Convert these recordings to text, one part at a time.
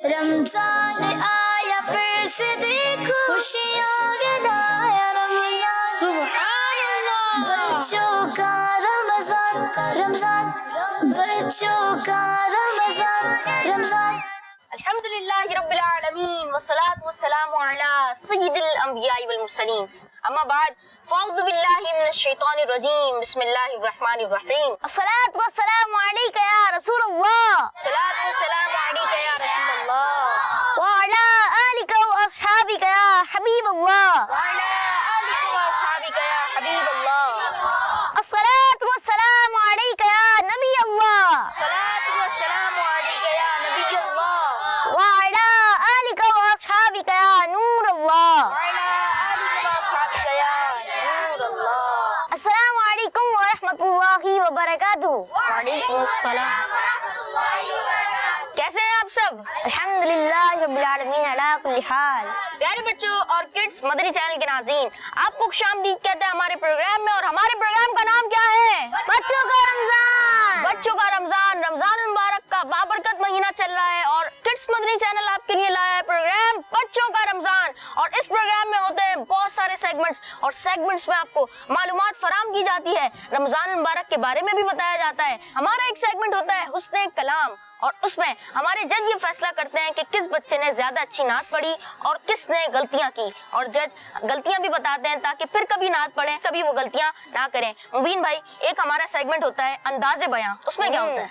رمضان آیا پھر سے دیکھو خوشیاں گدایا رمضان سبحان اللہ. بچوں کا رمضان رمضان بچوں کا رمضان رمضان. الحمدللہ رب العالمین والصلاة والسلام علی سید الانبیاء والمرسلین. اما بعد فاعوذ باللہ من الشیطان الرجیم بسم اللہ الرحمن الرحیم. الصلاة والسلام علیک یا رسول اللہ صلاۃ والسلام علیک یا رسول اللہ وعلی آلک واصحابک یا حبیب اللہ وعلی آلک واصحابک یا حبیب اللہ. الصلاة والسلام علیک یا نبی اللہ صلاۃ والسلام علیک یا نبی اللہ وعلی آلک واصحابک یا نور اللہ. وعلی آلک واصحابک یا نور اللہ. السلام علیکم ورحمۃ اللہ وبرکاتہ. وعلیکم السلام. کیسے ہیں آپ سب؟ الحمدللہ رب العالمین علی کل حال. پیارے بچوں اور کڈس مدری چینل کے ناظرین، آپ کو خوش آمدید کہتے ہیں ہمارے پروگرام میں. اور ہمارے پروگرام کا نام کیا ہے؟ بچوں کا رمضان. بچوں کا رمضان. رمضان المبارک کا بابرکت مہینہ چل رہا ہے اور کڈس مدنی چینل آپ کے لیے لایا ہے پروگرام بچوں کا رمضان. اور اس پروگرام میں ہوتے ہیں بہت سارے سیگمنٹس، اور سیگمنٹس میں آپ کو معلومات فراہم کی جاتی ہے. رمضان المبارک کے بارے میں بھی بتایا جاتا ہے. ہمارا ایک سیگمنٹ ہوتا ہے حسن کلام، اور اس میں ہمارے جج یہ فیصلہ کرتے ہیں کہ کس بچے نے زیادہ اچھی نعت پڑھی اور کس نے غلطیاں کی. اور جج غلطیاں بھی بتاتے ہیں تاکہ پھر کبھی نعت پڑھیں، کبھی وہ غلطیاں نہ کریں. مبین بھائی، ایک ہمارا سیگمنٹ ہوتا ہے انداز بیاں، اس میں کیا ہوتا ہے؟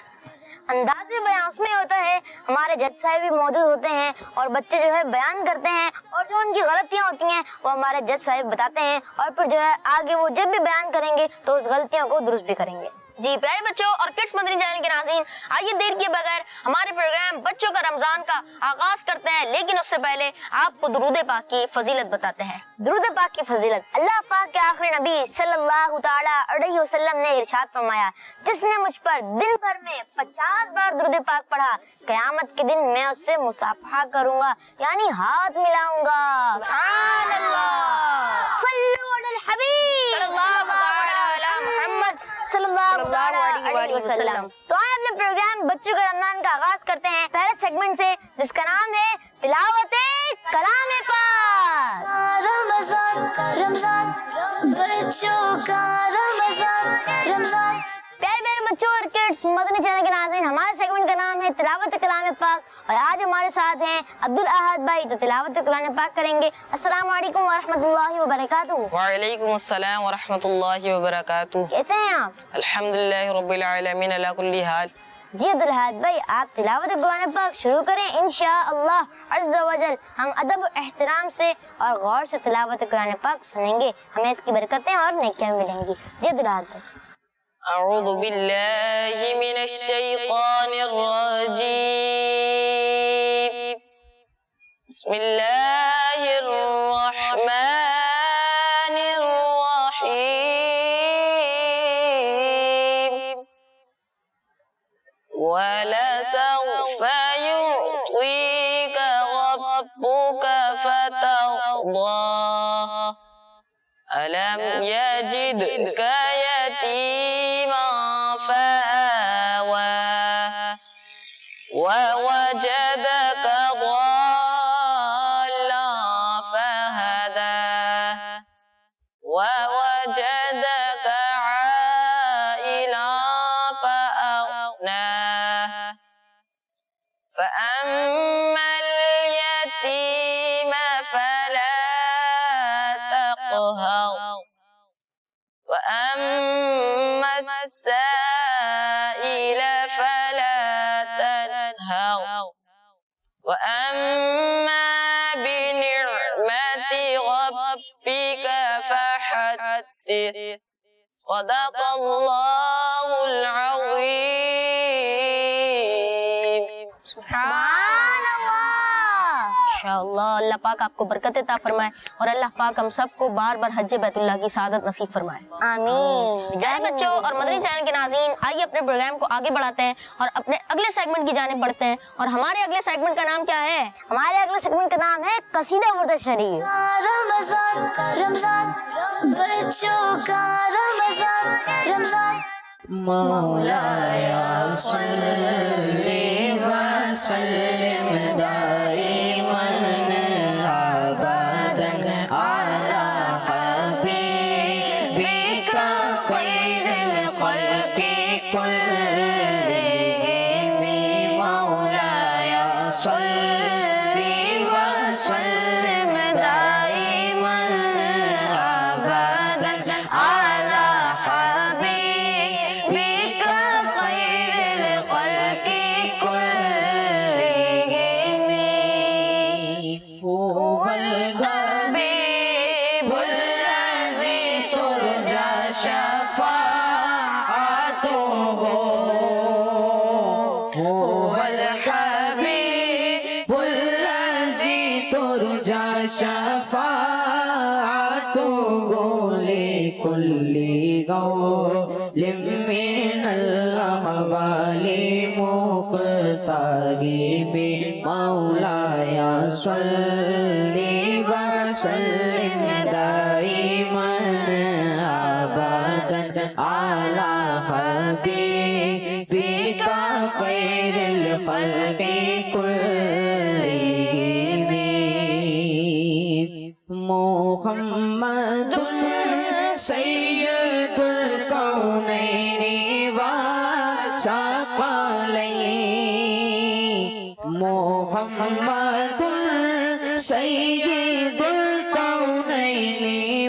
انداز بیان اس میں ہوتا ہے ہمارے جج صاحب بھی موجود ہوتے ہیں اور بچے جو ہے بیان کرتے ہیں، اور جو ان کی غلطیاں ہوتی ہیں وہ ہمارے جج صاحب بتاتے ہیں، اور پھر جو ہے آگے وہ جب بھی بیان کریں گے تو اس غلطیوں کو درست بھی کریں گے. جی پیارے بچوں اور کڈس مدنی چینل کے ناظرین، آئیے دیر کیے بغیر ہمارے پروگرام بچوں کا رمضان کا آغاز کرتے ہیں. لیکن اس سے پہلے آپ کو درود پاک کی فضیلت بتاتے ہیں. درود پاک کی فضیلت. اللہ پاک کے آخری نبی صلی اللہ تعالی علیہ وسلم نے ارشاد فرمایا، جس نے مجھ پر دن بھر میں 50 بار درود پاک پڑھا، قیامت کے دن میں اس سے مصافحہ کروں گا، یعنی ہاتھ ملاؤں گا. سبحان اللہ. صلو علی الحبیب صلی اللہ علی محمد صلی اللہ علیہ وسلم. تو آئے اپنے پروگرام بچوں کا رمضان کا آغاز کرتے ہیں پہلے سیگمنٹ سے، جس کا نام ہے تلاوت کلام پاک. رمضان رمضان بچوں کا رمضان رمضان. پیارے پیارے بچوں اور کڈس مدنی چینل کے ناظرین، ہمارے سیگمنٹ کا نام ہے تلاوت کلام پاک، اور آج ہمارے ساتھ ہیں عبدالاحد بھائی جو تلاوت کلام پاک کریں گے. السلام علیکم ورحمۃ اللہ وبرکاتہ. وعلیکم السلام ورحمۃ اللہ وبرکاتہ. کیسے ہیں آپ؟ الحمدللہ رب العالمین علی کل حال. جی عبدالاحد بھائی، آپ تلاوت قرآن پاک شروع کریں انشاءاللہ عز و جل. ہم ادب و احترام سے اور غور سے تلاوت قرآن پاک سنیں گے، ہمیں اس کی برکتیں اور نیکیاں ملیں گی. جی عبدالاحد بھائی. اعوذ باللہ من الشیطان الرجیم. بسم اللہ الرحمن الرحیم. وَلَسَوْفَ يُعْطِيكَ رَبُّكَ فَتَرْضَىٰ. أَلَمْ يَجِدْكَ يَتِيمًا فَآوَىٰ وَوَجَدَكَ ضَالًّا فَهَدَىٰ وَوَجَدَكَ عَائِلًا فَأَغْنَىٰ. فَأَمَّا الْيَتِيمَ فَلَا تَقْهَرْ وَأَمَّا السَّائِلَ فَلَا تَنْهَرْ وَأَمَّا بِنِعْمَةِ رَبِّكَ فَحَدِّثْ. صدق اللہ العظیم. سبحان اللہ. انشاءاللہ اللہ پاک آپ کو برکت عطا فرمائے اور اللہ پاک ہم سب کو بار بار حج بیت اللہ کی سعادت نصیب فرمائے. آمین. پیارے بچوں اور مدنی چینل کے ناظرین، آئیے اپنے پروگرام کو آگے بڑھاتے ہیں اور اپنے اگلے سیگمنٹ کی جانب بڑھتے ہیں. اور ہمارے اگلے سیگمنٹ کا نام کیا ہے؟ ہمارے اگلے سیگمنٹ کا نام ہے قصیدہ ورد شریف. رمضان رمضان بچوں کا رمضان رمضان. مولایا صلی وسلم صلی وسلم دائما ابدا على حبيبك خير الخلق كلهم هو الحبيب الذي ترجى شفاعته هو الحبيب الذي ترجى شفاعته لكل قول من الأحوال مقترب مولاي صل وسلم دائما أبدا على حبيبك خير الخلق كلهم محمد سيد الكونين والثقلين محمد سيد الكونين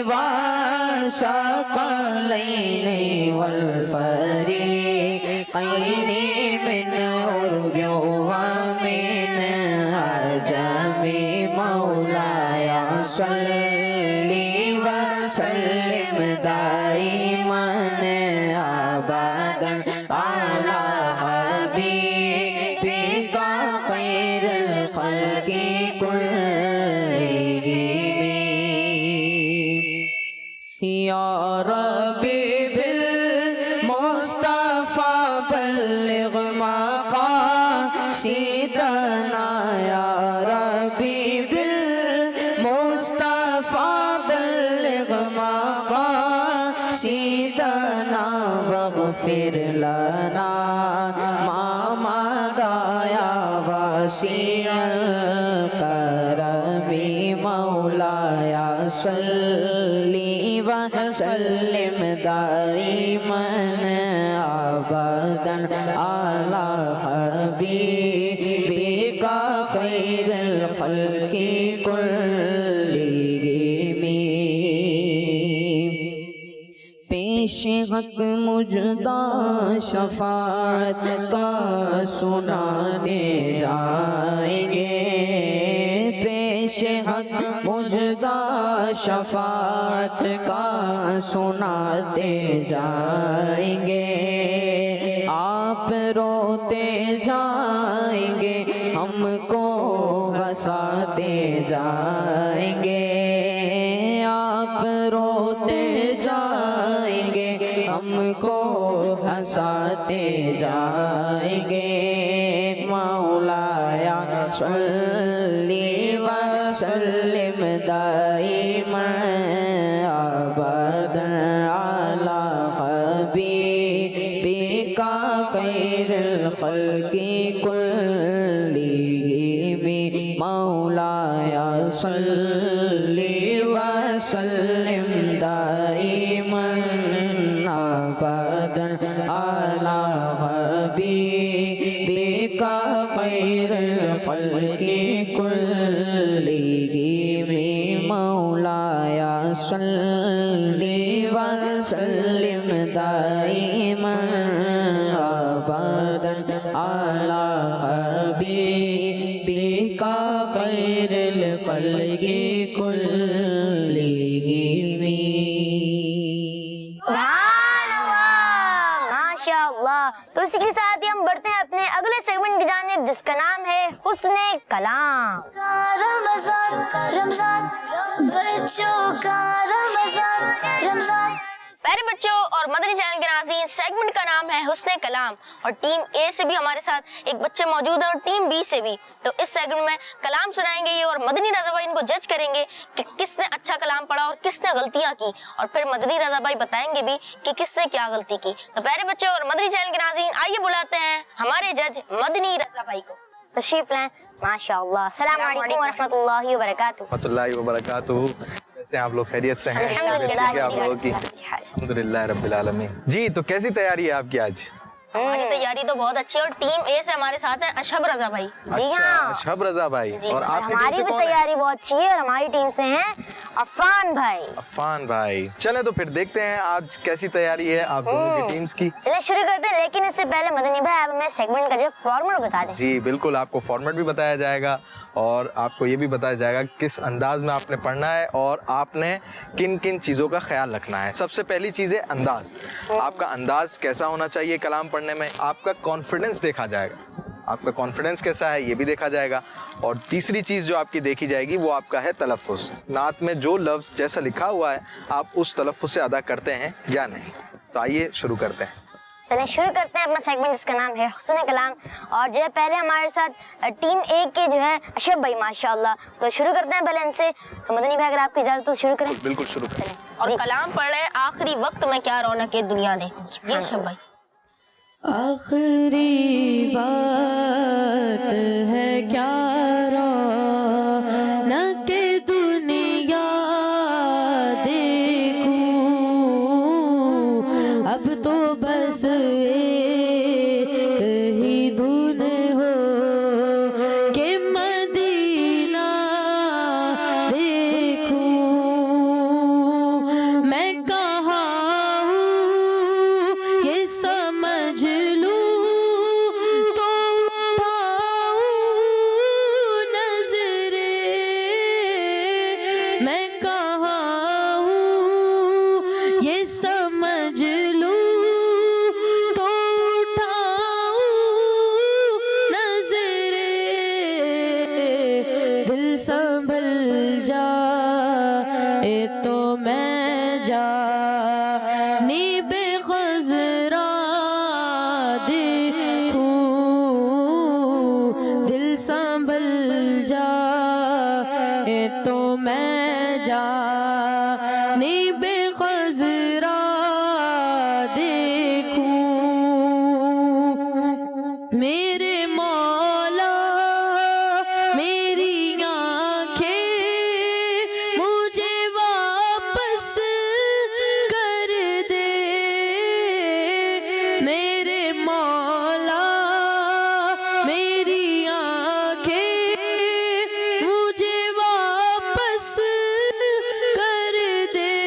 والثقلين والفريقين من عرب ومن عجم مولاي صل وسلم دائما ابدا على حبيبك خير الخلق كلهم يا ربي بالمصطفى بلغ مقاصدنا يا ربي بالمصطفى بلغ مقاصدنا واغفر لنا ما مضى يا واسع الكرم مولاي صل وسلم دائما ابدا على حبيبك خير الخلق كلهم پیش حق مجدہ شفاعت کا سنانے جائیں گے پیش حق مجدہ شفاعت کا سناتے جائیں گے آپ روتے جائیں گے ہم کو ہنساتے جائیں گے آپ روتے جائیں گے ہم کو ہنساتے جائیں گے مولایا صلی وسلم دائما ابدا على حبیبک خیر الخلق كلهم مولایا صلی وسلم دائما ابدا على حبیبک خیر الخلق كلهم مولایا صلی وسلم دائما ابدا على حبیبک خیر الخلق كلهم سبحان اللہ، ماشاء اللہ۔ تو اسی کے ساتھ ہی ہم بڑھتے ہیں اپنے اگلے سیگمنٹ کی جانب جس کا نام ہے حسن کلام۔ رمضان رمضان بچوں کا رمضان رمضان۔ پیارے بچوں اور مدنی چینل کے ناظرین، سیگمنٹ کا نام ہے حسن کلام، اور ٹیم اے سے بھی ہمارے ساتھ ایک بچے موجود ہیں اور ٹیم بی سے بھی۔ تو اس سیگمنٹ میں کلام سنائیں گے یہ، اور مدنی رضا بھائی ان کو جج کریں گے کہ کس نے اچھا کلام پڑھا اور کس نے غلطیاں کی، اور پھر مدنی رضا بھائی بتائیں گے بھی کہ کس نے کیا غلطی کی۔ تو پیارے بچوں اور مدنی چینل کے ناظرین، آئیے بلاتے ہیں ہمارے جج مدنی رضا بھائی کو۔ تشریف لیں۔ ماشاء اللہ۔ السلام علیکم ورحمۃ اللہ وبرکاتہ۔ رحمۃ اللہ وبرکاتہ۔ ویسے آپ لوگ خیریت سے ہیں؟ الحمدللہ۔ آپ لوگوں کی الحمدللہ رب العالمین۔ جی تو کیسی تیاری ہے آپ کی آج؟ हमारी तैयारी तो बहुत अच्छी है और टीम ए से हमारे साथ है अशब रजा भाई। जी अच्छा, हाँ, शब रजा भाई। और आपकी टीम हमारी से भी कौन है? तैयारी बहुत अच्छी है और हमारी टीम से हैं अफान भाई। अफान भाई। चले तो फिर देखते हैं आज कैसी तैयारी है आप दोनों की टीम्स की। चलिए शुरू करते हैं, लेकिन इससे पहले मदनी भाई आप हमें सेगमेंट का जो फॉर्मेट बता दें। जी बिल्कुल, आपको फॉर्मेट भी बताया जाएगा और आपको ये भी बताया जाएगा किस अंदाज में आपने पढ़ना है और आपने किन किन चीज़ों का ख्याल रखना है। सबसे पहली चीज़ है अंदाज। आपका अंदाज कैसा होना चाहिए कलाम पढ़ने में, आपका कॉन्फिडेंस देखा जाएगा, आपका कॉन्फिडेंस कैसा है ये भी देखा जाएगा। और तीसरी चीज़ जो आपकी देखी जाएगी वो आपका है तलफ़्फ़ुज़। नात में जो लफ्ज़ जैसा लिखा हुआ है आप उस तलफ़्फ़ुज़ से अदा करते हैं या नहीं। तो आइए शुरू करते हैं। चलिए शुरू करते हैं अपना सेगमेंट जिसका नाम है हुस्न कलाम। और जो है पहले हमारे साथ टीम ए के जो है अशब भाई माशाल्लाह, तो शुरू करते हैं पहले इनसे। तो मदनी भाई अगर आपकी इजाज़त तो शुरू करें। बिल्कुल शुरू करें। और कलाम पढ़ रहे हैं आखिरी वक्त में क्या रौनक है दुनिया देखो। जी अशब भाई। आखिरी बात है क्या रौनक दुनिया देखूं, अब तो बस एक ही धुन हो कि मदीना देखूं। मैं कहाँ हूँ ये समझ लूं तो उठाऊं नजरें। मैं कहाँ हूँ ये समझ लूं तो उठाऊं नजरें। दिल संभल जाए तो मैं जानी बेखज़रा देखूं। दिल संभल जाए तो मैं जानी बेखज़रा देखूं। मेरे मौला मेरी आँखें मुझे वापस कर दे। मेरे मौला मेरी आँखें मुझे वापस कर दे,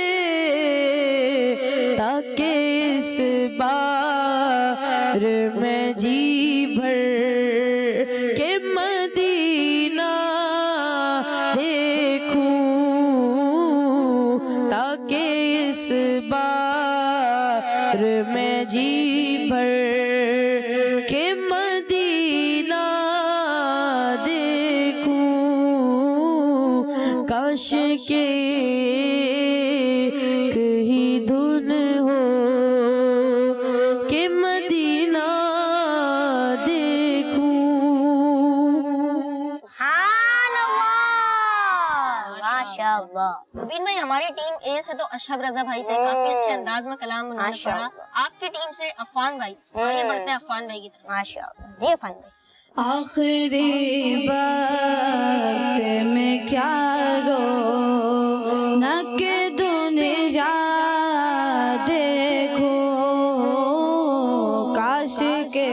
ताकि इस बार मैं जी भर के मदीना देखूं। ताकि इस बार मैं जी भर के मदीना देखूं। काश के कहीं धुन हो कि मदीना देखूं। माशाल्लाह। मुबीन भाई हमारी टीम ए से तो अशब रजा भाई थे, काफी अच्छे अंदाज में कलाम उन्होंने पढ़ा। माशाअल्लाह। आपकी टीम से अफान भाई, आइए बढ़ते हैं अफान भाई की तरफ। माशाल्लाह जी अफान भाई। आखिरी बात में क्या रौनक दुनिया देखो, काश के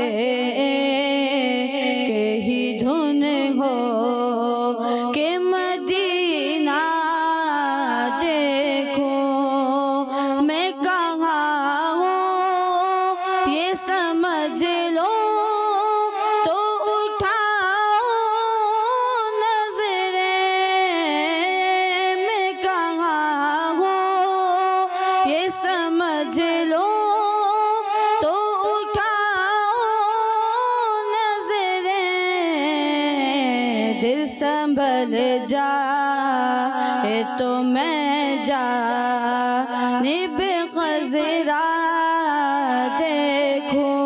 ही धुन हो कि मदीना देखो। मैं कहाँ हूँ ये समझ लो तो उठाओ नजरें। मैं कहाँ हूँ ये समझ लो तो उठाओ नजरें। दिल संभल जाए तो मैं जाने बेखज़रा देखूं।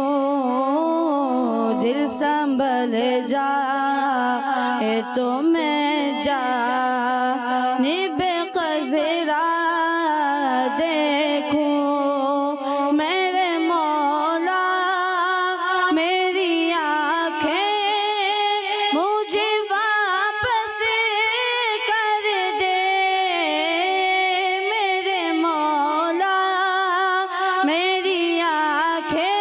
दिल संभल जाए तो मैं जाने बेखज़रा देखूं। मेरे मौला मेरी आँखें मुझे वापस कर दे। मेरे मौला मेरी आँखें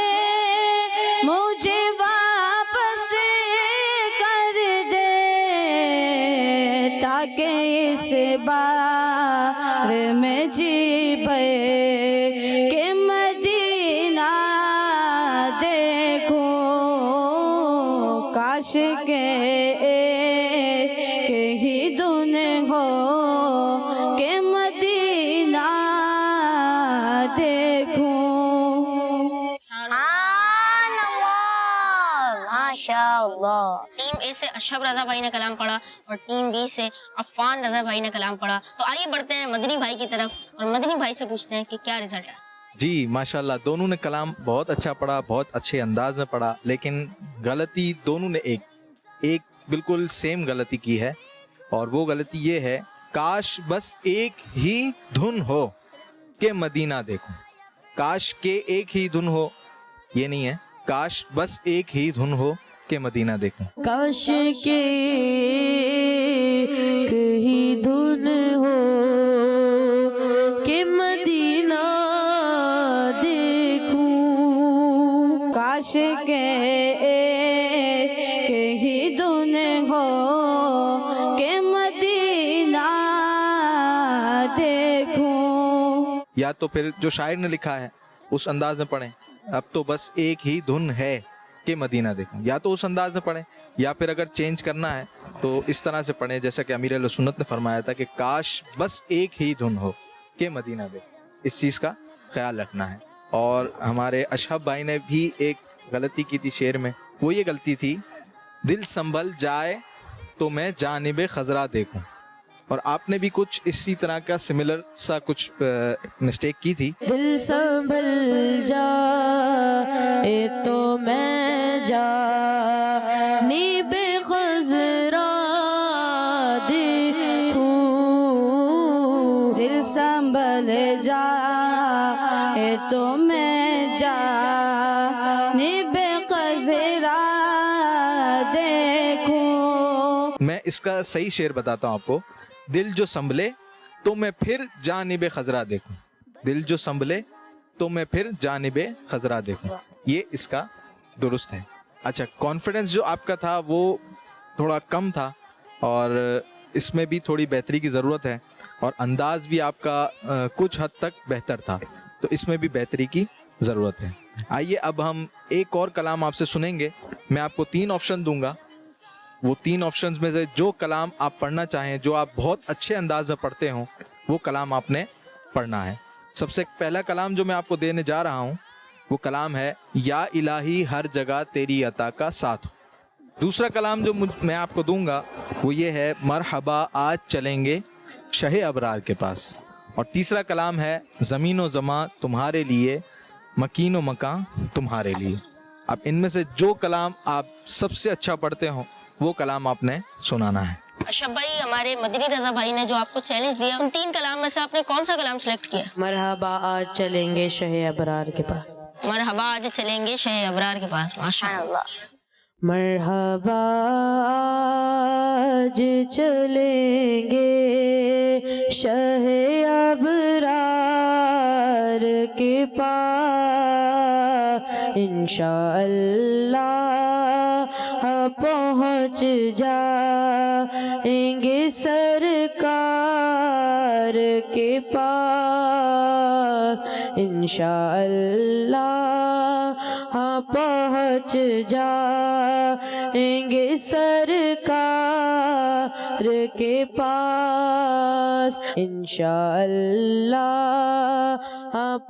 کے اس بار میں جی بھر کے مدینہ دیکھوں کاش کے ہی دن ہو کہ مدینہ دیکھوں ماشاءاللہ. ٹیم اے سے اشرف رضا بھائی نے کلام پڑھا اور ٹیم بی سے عفان رضا بھائی نے کلام پڑھا. تو آئیے بڑھتے ہیں مدنی بھائی کی طرف اور مدنی بھائی سے پوچھتے ہیں کہ کیا رزلٹ ہے. جی ماشاءاللہ دونوں نے کلام بہت اچھا پڑھا, بہت اچھے انداز میں پڑھا, لیکن غلطی دونوں نے ایک بالکل سیم غلطی کی ہے, اور وہ غلطی یہ ہے کاش بس ایک ہی دھن ہو کہ مدینہ دیکھوں. کاش کے ایک ہی دھن ہو یہ نہیں ہے, کاش بس ایک ہی دھن ہو کہ مدینہ دیکھوں. کاش کے کہیں دھن ہو کہ مدینہ دیکھوں. کاش کے کہیں دھن ہو کہ مدینہ دیکھوں. یا تو پھر جو شاعر نے لکھا ہے اس انداز میں پڑھیں, اب تو بس ایک ہی دھن ہے کہ مدینہ دیکھوں, یا تو اس انداز میں پڑھیں, یا پھر اگر چینج کرنا ہے تو اس طرح سے پڑھیں جیسا کہ امیر اہل سنت نے فرمایا تھا کہ کاش بس ایک ہی دھن ہو کہ مدینہ دیکھوں. اس چیز کا خیال رکھنا ہے. اور ہمارے اشہب بھائی نے بھی ایک غلطی کی تھی شعر میں, وہ یہ غلطی تھی دل سنبھل جائے تو میں جانب خضرا دیکھوں, اور آپ نے بھی کچھ اسی طرح کا سملر سا کچھ مسٹیک کی تھی. دل سنبھل جائے تو میں جانب خضرا دیکھوں. دل سنبھل جائے تو میں جانب خضرا دیکھوں. میں اس کا صحیح شعر بتاتا ہوں آپ کو. دل جو سنبھلے تو میں پھر جانب خضرا دیکھوں, دل جو سنبھلے تو میں پھر جانب خضرا دیکھوں, یہ اس کا درست ہے. اچھا, کانفیڈنس جو آپ کا تھا وہ تھوڑا کم تھا, اور اس میں بھی تھوڑی بہتری کی ضرورت ہے, اور انداز بھی آپ کا کچھ حد تک بہتر تھا, تو اس میں بھی بہتری کی ضرورت ہے. آئیے اب ہم ایک اور کلام آپ سے سنیں گے. میں آپ کو 3 آپشن دوں گا, وہ 3 آپشنز میں سے جو کلام آپ پڑھنا چاہیں, جو آپ بہت اچھے انداز میں پڑھتے ہوں, وہ کلام آپ نے پڑھنا ہے. سب سے پہلا کلام جو میں آپ کو دینے جا رہا ہوں وہ کلام ہے یا الہی ہر جگہ تیری عطا کا ساتھ ہو. دوسرا کلام جو میں آپ کو دوں گا وہ یہ ہے مرحبا آج چلیں گے شہ ابرار کے پاس. اور تیسرا کلام ہے زمین و زماں تمہارے لیے, مکین و مکان تمہارے لیے. اب ان میں سے جو کلام آپ سب سے اچھا پڑھتے ہوں وہ کلام آپ نے سنانا ہے. اشرف بھائی, ہمارے مدنی رضا بھائی نے جو آپ کو چیلنج دیا, ان 3 کلام میں سے آپ نے کون سا کلام سلیکٹ کیا؟ مرحبا آج چلیں گے شہ ابرار کے پاس. مرحبا آج چلیں گے شہ ابرار کے پاس. ماشاءاللہ. مرحبا آج چلیں گے شہ ابرار کے پاس, انشاءاللہ پہنچ جائیں گے سرکار کے پاس, انشاءاللہ پہنچ جائیں گے سرکار کے پاس, انشاءاللہ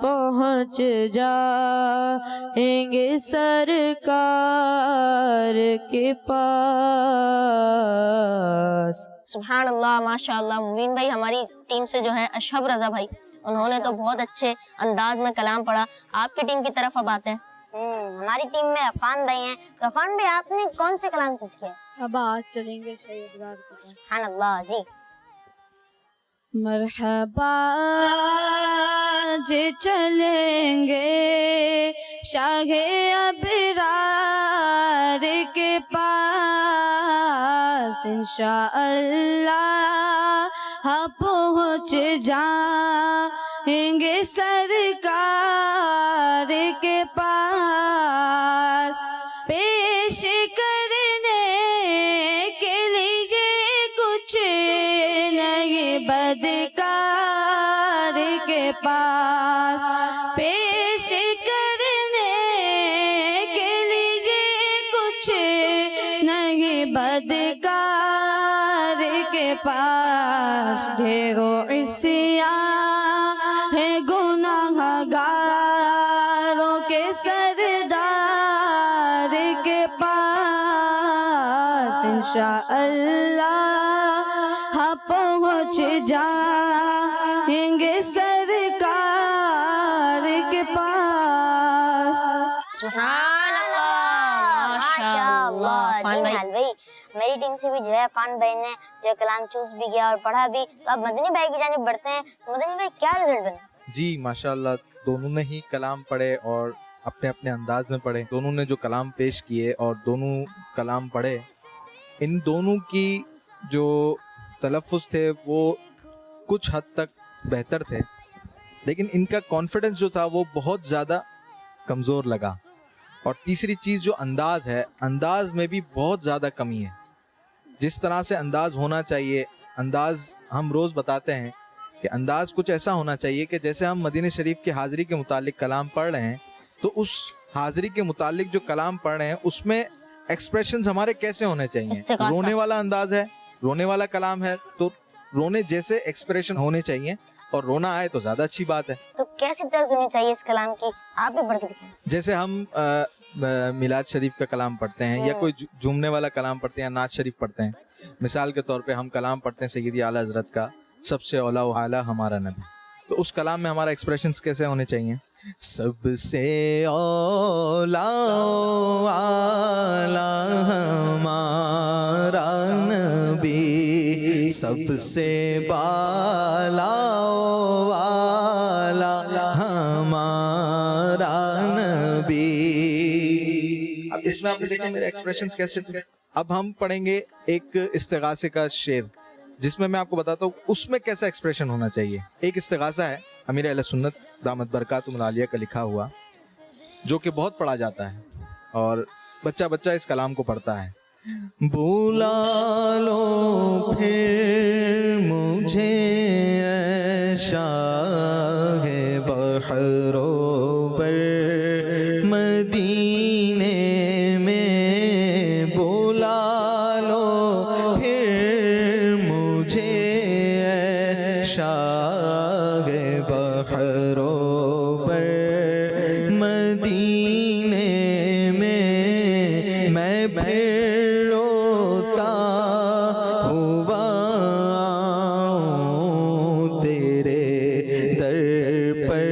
پہنچ جائیں گے سرکار کے پاس. سبحان اللہ, ماشاءاللہ. مبین بھائی, ہماری ٹیم سے جو ہے اشرف رضا بھائی, انہوں نے تو بہت اچھے انداز میں کلام پڑھا. آپ کی ٹیم کی طرف اب آتے ہیں. ہماری ٹیم میں عفان بھائی ہیں. تو عفان بھائی, آپ نے کون سے کلام چوز کیا؟ اب آج چلیں گے شہ ابرار کے پاس. سبحان اللہ. جی. مرحبا آج چلیں گے شاہ ابرار کے پاس, انشاءاللہ پہنچ جائیں گے سرکار کے پاس. پیش کرنے کے لیے کچھ بدکار کے پاس پیش کرنے کے لیے کچھ نہیں بدکار کے پاس ڈھیروں عصیاں ہے گناہ گاروں کے سردار کے پاس انشاءاللہ پہنچ جائیں گے سرکار کے پاس. سبحان اللہ ماشاءاللہ. جی نال بھائی میری ٹیم سے بھی جو ہے عفان بھائی نے جو کلام چوز بھی کیا اور پڑھا بھی. تو اب مدنی بھائی کی جانب بڑھتے ہیں. مدنی بھائی کیا رزلٹ بنا؟ جی ماشاءاللہ دونوں نے ہی کلام پڑھے اور اپنے اپنے انداز میں پڑھے. دونوں نے جو کلام پیش کیے اور دونوں کلام پڑھے, ان دونوں کی جو تلفظ تھے وہ کچھ حد تک بہتر تھے, لیکن ان کا کانفیڈنس جو تھا وہ بہت زیادہ کمزور لگا. اور تیسری چیز جو انداز ہے, انداز میں بھی بہت زیادہ کمی ہے. جس طرح سے انداز ہونا چاہیے, انداز ہم روز بتاتے ہیں کہ انداز کچھ ایسا ہونا چاہیے کہ جیسے ہم مدینہ شریف کی حاضری کے متعلق کلام پڑھ رہے ہیں تو اس حاضری کے متعلق جو کلام پڑھ رہے ہیں اس میں ایکسپریشنز ہمارے کیسے ہونے چاہیے. رونے والا انداز ہے, رونے والا کلام ہے, تو رونے جیسے ایکسپریشن ہونے چاہیے, اور رونا آئے تو زیادہ اچھی بات ہے. تو کیسی طرز ہونی چاہیے اس کلام کی, آپ بھی پڑھ کے دکھائیں. جیسے ہم میلاد شریف کا کلام پڑھتے ہیں یا کوئی جھومنے والا کلام پڑھتے ہیں یا نعت شریف پڑھتے ہیں. مثال کے طور پہ ہم کلام پڑھتے ہیں سیدی اعلیٰ حضرت کا سب سے اولا و اعلیٰ ہمارا نبی, تو اس کلام میں ہمارا ایکسپریشنز کیسے ہونے چاہیے؟ سب سے اولا و اعلیٰ ہمارا نبی, سب سے بالا و اعلیٰ ہمارا نبی. اب اس میں آپ نے دیکھا میرے ایکسپریشنز کیسے تھے. اب ہم پڑھیں گے ایک استغاثے کا شعر جس میں آپ کو بتاتا ہوں اس میں کیسا ایکسپریشن ہونا چاہیے. ایک استغاثہ ہے امیر اہل سنت دامت برکاتہم العالیہ کا لکھا ہوا, جو کہ بہت پڑھا جاتا ہے اور بچہ بچہ اس کلام کو پڑھتا ہے. بلا لو پھر مجھے اے شاہ بحر و بر مدینے میں, بلا لو پھر مجھے اے شاہ بحر و بر مدینے میں, میں پھر روتا ہوا تیرے در پر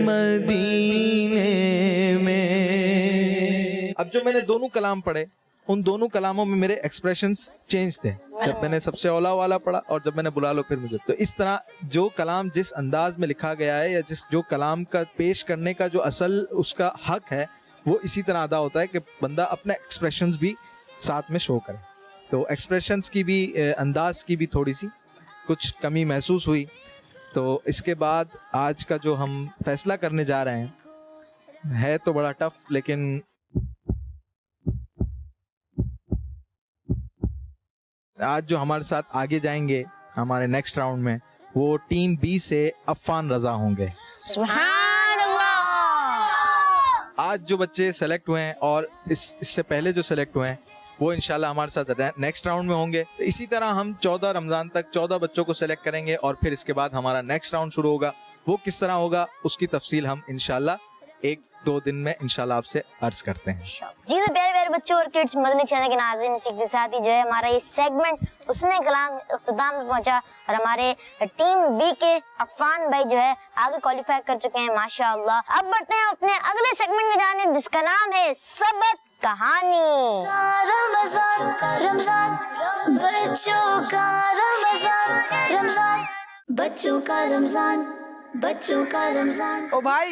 مدینے میں. اب جو میں نے دونوں کلام پڑھے ان دونوں کلاموں میں میرے ایکسپریشنز چینج تھے. جب میں نے سب سے اولا والا پڑھا اور جب میں نے بلا لو پھر مجھے, تو اس طرح جو کلام جس انداز میں لکھا گیا ہے یا جو کلام کا پیش کرنے کا جو اصل اس کا حق ہے وہ اسی طرح ادا ہوتا ہے کہ بندہ اپنے ایکسپریشنز بھی ساتھ میں شو کرے. تو ایکسپریشنز کی بھی انداز کی بھی تھوڑی سی کچھ کمی محسوس ہوئی. تو اس کے بعد آج کا جو ہم فیصلہ کرنے جا رہے ہیں ہے تو بڑا ٹف, لیکن آج جو ہمارے ساتھ آگے جائیں گے ہمارے نیکسٹ راؤنڈ میں وہ ٹیم بی سے عفان رضا ہوں گے. سبحان اللہ. آج جو بچے سلیکٹ ہوئے ہیں اور اس سے پہلے جو سلیکٹ ہوئے ہیں وہ انشاءاللہ ہمارے ساتھ نیکسٹ راؤنڈ میں ہوں گے. اسی طرح ہم 14 رمضان تک 14 بچوں کو سلیکٹ کریں گے اور پھر اس کے بعد ہمارا نیکسٹ راؤنڈ شروع ہوگا. وہ کس طرح ہوگا اس کی تفصیل ہم انشاءاللہ 1-2 دن میں انشاءاللہ آپ سے عرض کرتے ہیں. جی تو پیارے پیارے بچوں اور کڈس مدنی چینل کے ناظرین, اسی کے ساتھ ہی جو ہے ہمارا یہ سیگمنٹ اس نے کلام اختتام میں پہنچا اور ہمارے ٹیم بی کے عفان بھائی جو ہے آگے کوالیفائی کر چکے ہیں ماشاءاللہ. اب بڑھتے ہیں اپنے اگلے سیگمنٹ میں جانے جس کا نام ہے سبق کہانی. رمضان رمضان بچوں کا رمضان, رمضان بچوں کا رمضان, بچوں کا رمضان. او بھائی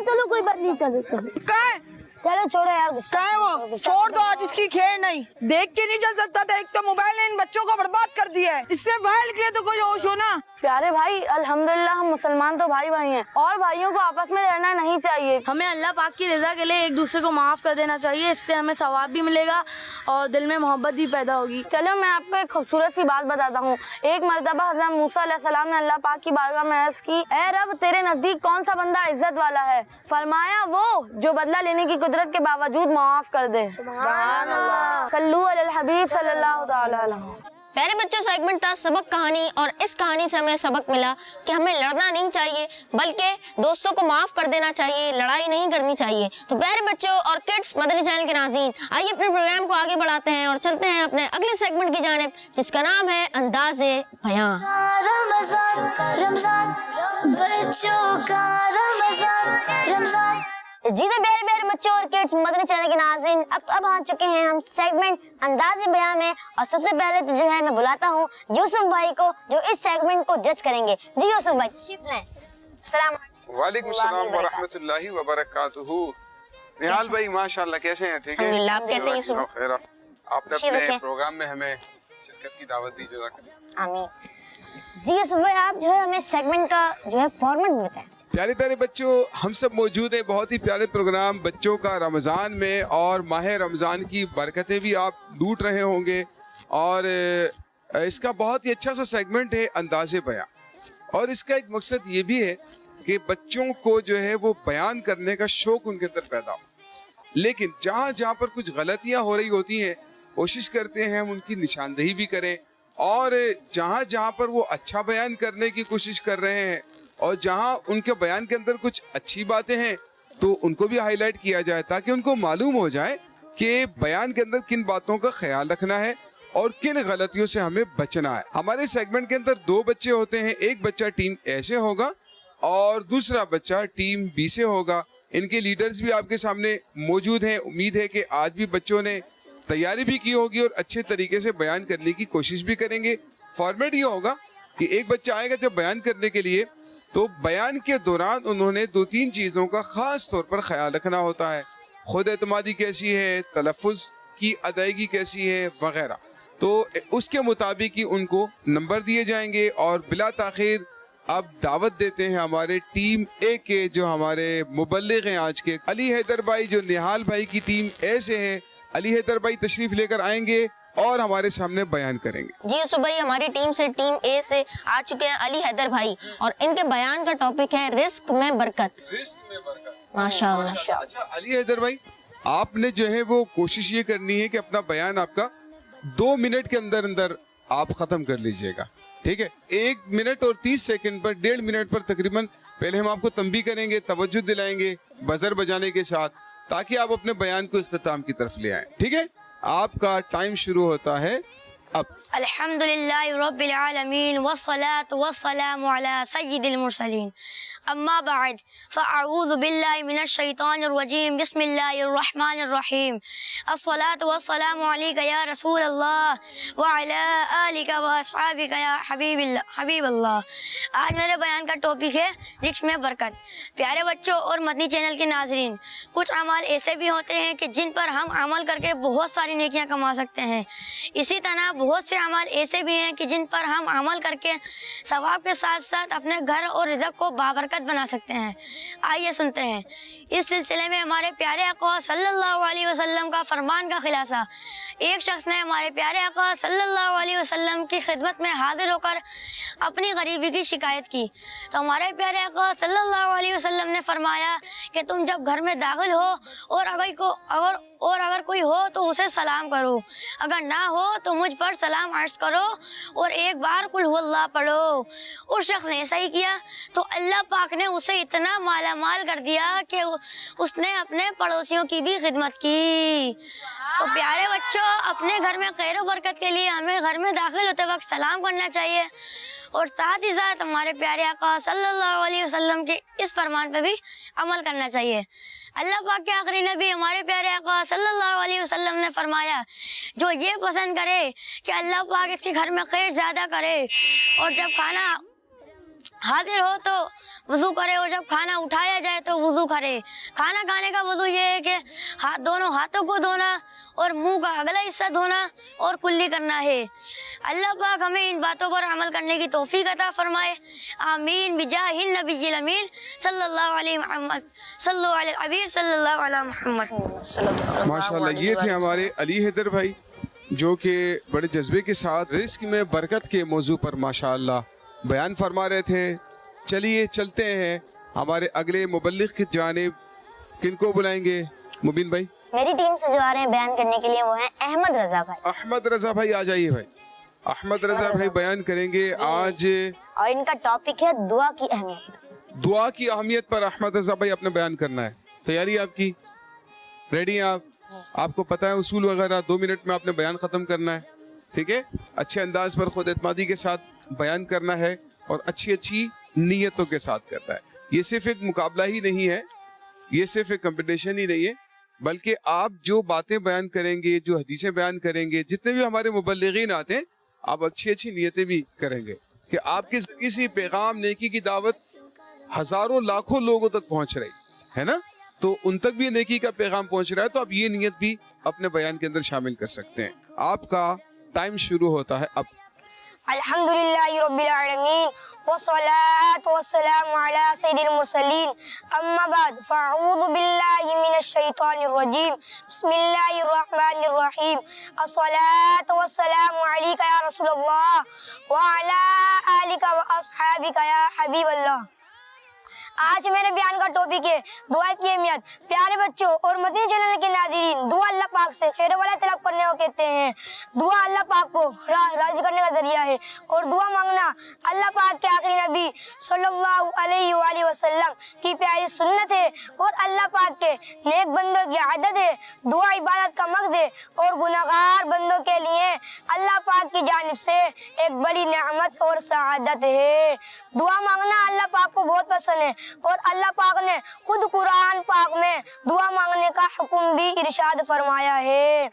چلو کوئی بات نہیں, چلو चलो छोड़ो यार गुस्सा कहाँ है वो? छोड़ दो, आज इसकी खेल नहीं। देख के नहीं चल सकता था, एक तो मोबाइल ने इन बच्चों को बर्बाद कर दिया है, इससे बाहर निकले तो कोई होश हो ना। प्यारे भाई, अल्हम्दुलिल्लाह हम मुसलमान तो भाई भाई हैं और भाइयों को आपस में लड़ना नहीं चाहिए। हमें अल्लाह पाक की रजा के लिए एक दूसरे को माफ कर देना चाहिए, इससे हमें सवाब भी मिलेगा और दिल में मोहब्बत भी पैदा होगी। चलो मैं आपको एक खूबसूरत सी बात बताता हूँ। एक मर्तबा हज़रत मूसा अलैहिस्सलाम ने अल्लाह पाक की बारगाह में अर्ज़ की, ऐ रब तेरे नजदीक कौन सा बंदा इज्जत वाला है? फरमाया वो जो बदला लेने की कुदरत के बावजूद माफ कर दे। सुभान अल्लाह। सल्लु अलल हबीब सल्लल्लाहु तआला अलैहि। प्यारे बच्चों, सेगमेंट था सबक कहानी और इस कहानी से हमें सबक मिला कि हमें लड़ना नहीं चाहिए बल्कि दोस्तों को माफ कर देना चाहिए, लड़ाई नहीं करनी चाहिए। तो प्यारे बच्चों और किड्स मदनी चैनल के नाज़रीन, आइए अपने प्रोग्राम को आगे बढ़ाते हैं और चलते हैं अपने अगले सेगमेंट की जानिब जिसका नाम है अंदाज़े बयां। रमजान रमजान बच्चों का रमजान रमजान। जी तो प्यारे प्यारे बच्चों और किड्स मदनी चैनल के नाज़रीन, अब आ चुके हैं हम सेगमेंट अंदाज़े बयां में और सबसे पहले तो जो है मैं बुलाता हूँ यूसुफ भाई को जो इस सेगमेंट को जज करेंगे। जी यूसुफ भाई तशरीफ लें। सलाम वालेकुम सलाम व रहमतुल्लाहि व बरकातुहू। निहाल भाई माशाल्लाह कैसे हैं? ठीक है, अल्हम्दुलिल्लाह। आप कैसे हैं यूसुफ? आपने अपने प्रोग्राम में हमें शिरकत की दावत दी, जज़ाकल्लाह। आमीन। जी यूसुफ भाई आप जो है हमें सेगमेंट का जो है फॉर्मेट बताएं। प्यारे प्यारे बच्चों, हम सब मौजूद हैं बहुत ही प्यारे प्रोग्राम बच्चों का रमज़ान में और माह रमज़ान की बरकतें भी आप लूट रहे होंगे और इसका बहुत ही अच्छा सा सेगमेंट है अंदाज़े बयां। और इसका एक मकसद ये भी है कि बच्चों को जो है वो बयान करने का शौक़ उनके अंदर पैदा हो, लेकिन जहाँ जहाँ पर कुछ गलतियाँ हो रही होती हैं कोशिश करते हैं हम उनकी निशानदेही भी करें और जहाँ जहाँ पर वो अच्छा बयान करने की कोशिश कर रहे हैं और जहाँ उनके बयान के अंदर कुछ अच्छी बातें हैं तो उनको भी हाईलाइट किया जाए ताकि उनको मालूम हो जाए कि बयान के अंदर किन बातों का ख्याल रखना है और किन गलतियों से हमें बचना है। हमारे सेगमेंट के अंदर दो बच्चे होते हैं, एक बच्चा टीम ए से होगा और दूसरा बच्चा टीम बी से होगा। इनके लीडर्स भी आपके सामने मौजूद हैं। उम्मीद है कि आज भी बच्चों ने तैयारी भी की होगी और अच्छे तरीके से बयान करने की कोशिश भी करेंगे। फॉर्मेट ये होगा कि एक बच्चा आएगा जब बयान करने के लिए तो बयान के दौरान उन्होंने दो तीन चीज़ों का ख़ास तौर पर ख्याल रखना होता है। खुद एतमादी कैसी है, तलफ़ुज़ की अदायगी कैसी है वगैरह, तो उसके मुताबिक ही उनको नंबर दिए जाएंगे। और बिला ताख़ीर अब दावत देते हैं हमारे टीम ए के जो हमारे मुबल्लिग़ हैं आज के, अली हैदर भाई, जो निहाल भाई की टीम ए से हैं। अली हैदर भाई तशरीफ़ लेकर आएंगे और हमारे सामने बयान करेंगे। जी यूसुफ भाई, हमारी टीम से टीम ए से आ चुके हैं अली हैदर भाई और इनके बयान का टॉपिक है रिस्क में बरकत। रिस्क में बरकत, माशाअल्लाह। अच्छा अली हैदर भाई, आपने जो है वो कोशिश ये करनी है कि अपना बयान आपका 2 मिनट के अंदर अंदर आप खत्म कर लीजिएगा, ठीक है? 1 मिनट और 30 सेकंड पर 1.5 मिनट पर तकरीबन पहले हम आपको तंबी करेंगे, तवज्जो दिलाएंगे बजर बजाने के साथ, ताकि आप अपने बयान को इख्तिताम की तरफ ले आए, ठीक है? आपका टाइम शुरू होता है अब। अल्हम्दुलिल्लाहि रब्बिल आलमीन वस्सलातु वस्सलामु अला सय्यिदिल मुरसलीन अम्मा बाद फ़अऊज़ु बिल्लाहि मिनश शैतानिर रजीम बिस्मिल्लाहिर रहमानिर रहीम अस्सलातु वस्सलामु अलैका या रसूल अल्लाह व अला आलिका व अस्हाबिका या हबीबल्लाह। आज मेरे बयान का टॉपिक है रिस्क में बरकत। प्यारे बच्चों और मदनी चैनल के नाजरीन, कुछ अमाल ऐसे भी होते हैं कि जिन पर हम अमल करके बहुत सारी नेकियां कमा सकते हैं। इसी तरह बहुत से अमाल ऐसे भी हैं कि जिन पर हम अमल करके सवाब के साथ साथ अपने घर और रिज़्क़ को बाबरकत बना सकते हैं। आइए सुनते हैं। इस सिलसिले में हमारे प्यारे आका सल्लल्लाहु अलैहि वसल्लम का फरमान का खुलासा। एक शख्स ने हमारे प्यारे आका सल्लल्लाहु अलैहि वसल्लम की खिदमत में हाजिर होकर अपनी गरीबी की शिकायत की, तो हमारे प्यारे आका सल्लल्लाहु अलैहि वसल्लम ने फरमाया कि तुम जब घर में दाखिल हो और अगर कोई हो तो उसे सलाम करो, अगर ना हो तो मुझ पर सलाम अर्ज करो और एक बार कुल हुवल्लाह पढ़ो। उस शख्स ने ऐसा ही किया तो अल्लाह पाक ने उसे इतना माला माल कर दिया कि उसने अपने पड़ोसियों की भी खिदमत की। तो प्यारे बच्चों, अपने घर में खैर और बरकत के लिए हमें घर में दाखिल होते वक्त सलाम करना चाहिए और साथ ही साथ हमारे प्यारे आका सल्लल्लाहु अलैहि वसल्लम के इस फरमान पे भी अमल करना चाहिए। अल्लाह पाक के आखिरी नबी हमारे प्यारे आका सल्लल्लाहु अलैहि वसल्लम ने फरमाया, जो ये पसंद करे कि अल्लाह पाक इसके घर में खैर ज़्यादा करे और जब खाना हाजिर हो तो वज़ू करे, और जब खाना उठाया जाए तो वज़ू करे। खाना खाने का वज़ू ये है कि दोनों हाथों को धोना और मुंह का अगला हिस्सा धोना और कुल्ली करना है। अल्लाह पाक हमें इन बातों पर अमल करने की तौफीक अता फरमाए। आमीन बिजाहिन नबिय्यिल अमीन सल्लल्लाहु अलैहि मुहम्मद सल्लल्लाहु अलैहि हबीब सल्लल्लाहु अलैहि मुहम्मद। माशाल्लाह, ये थे हमारे अली हैदर भाई जो कि बड़े जज्बे के साथ रिस्क में बरकत के मौजू पर माशाल्लाह बयान फरमा रहे थे। चलिए चलते हैं हमारे अगले मुबल्लिग की जानिब। किनको बुलाएंगे मुबीन भाई? मेरी टीम से जो आ रहे हैं बयान करने के लिए वो हैं अहमद रजा भाई। अहमद रजा भाई आ जाइए भाई। अहमद रजा भाई बयान करेंगे आज, और इनका टॉपिक है दुआ की अहमियत। दुआ की अहमियत पर अहमद रजा भाई अपना बयान करना है। तैयारी आपकी? रेडी हैं आप? आपको पता है उसूल वगैरह? 2 मिनट में आपने बयान ख़त्म करना है, ठीक है? अच्छे अंदाज पर खुद एतमादी के साथ बयान करना है और अच्छी अच्छी नीयतों के साथ करना है। ये सिर्फ एक मुकाबला ही नहीं है, ये सिर्फ एक कंपटीशन ही नहीं है, बल्कि आप जो बातें बयान करेंगे, जो हदीसें बयान करेंगे, जितने भी हमारे मुबल्लिगीन आते हैं, आप अच्छी अच्छी नीयतें भी करेंगे कि आपकी किसी पैगाम नेकी की दावत हजारों लाखों लोगों तक पहुंच रही है ना, तो उन तक भी नेकी का पैगाम पहुंच रहा है, तो आप ये नीयत भी अपने बयान के अंदर शामिल कर सकते हैं। आपका टाइम शुरू होता है अब। अल्हम्दुलिल्लाहि रब्बिल आलमीन वस्सलातु वस्सलामु अला सय्यिदिल मुरसलीन अम्मा बाद फअऊज़ु बिल्लाहि मिनश शैतानिर रजीम बिस्मिल्लाहिर रहमानिर रहीम अस्सलातु वस्सलामु अलैका या रसूलल्लाह व अला आलिका व अस्हाबिका या हबीबल्लाह। आज मेरे बयान का टॉपिक है दुआ की अहमियत। प्यारे बच्चों और मदनी चैनल के नाज़रीन, दुआ अल्लाह पाक से खैर वाला तलब करने को कहते हैं। दुआ अल्लाह पाक को राज़ी करने का जरिया है और दुआ मांगना अल्लाह पाक के आखिरी नबी सल्लल्लाहु अलैहि वसल्लम की प्यारी सुन्नत है और अल्लाह पाक के नेक बंदों की आदत है। दुआ इबादत का मक़सद है और गुनाहगार बंदों के लिए अल्लाह पाक की जानिब से एक बड़ी नेमत और सआदत है। दुआ मांगना अल्लाह पाक को बहुत पसंद है और अल्लाह पाक ने खुद कुरान पाक में दुआ मांगने का हुक्म भी इरशाद फरमाया है।